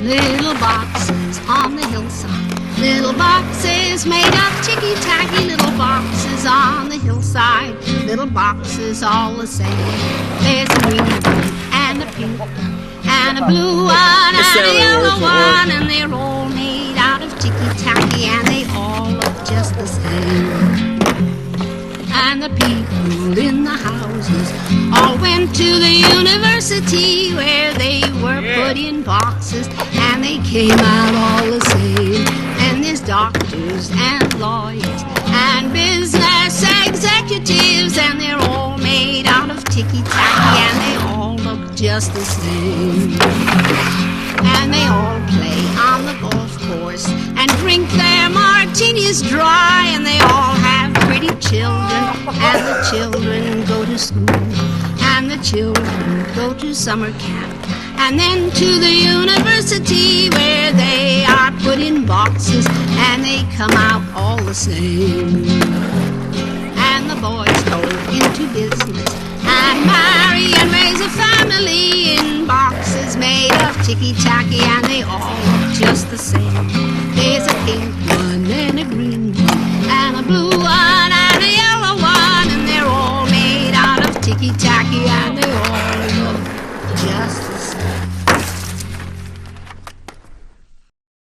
Little boxes on the hillside, little boxes made of ticky-tacky, little boxes on the hillside, little boxes all the same. There's a green one and a pink one and a blue one and a yellow one, and they're all made out of ticky-tacky and they all look just the same. And the people in the houses all went to the university where they were put in boxes and they came out all the same. And there's doctors and lawyers and business executives, and they're all made out of ticky-tacky and they all look just the same. And they all play on the golf course and drink their martinis dry, and they all have pretty children, and the children go to school, and the children go to summer camp, and then to the university where they are put in boxes and they come out all the same. And the boys go into business and marry and raise a family in boxes made of ticky-tacky, and they all look just the same. There's a pink one and a green one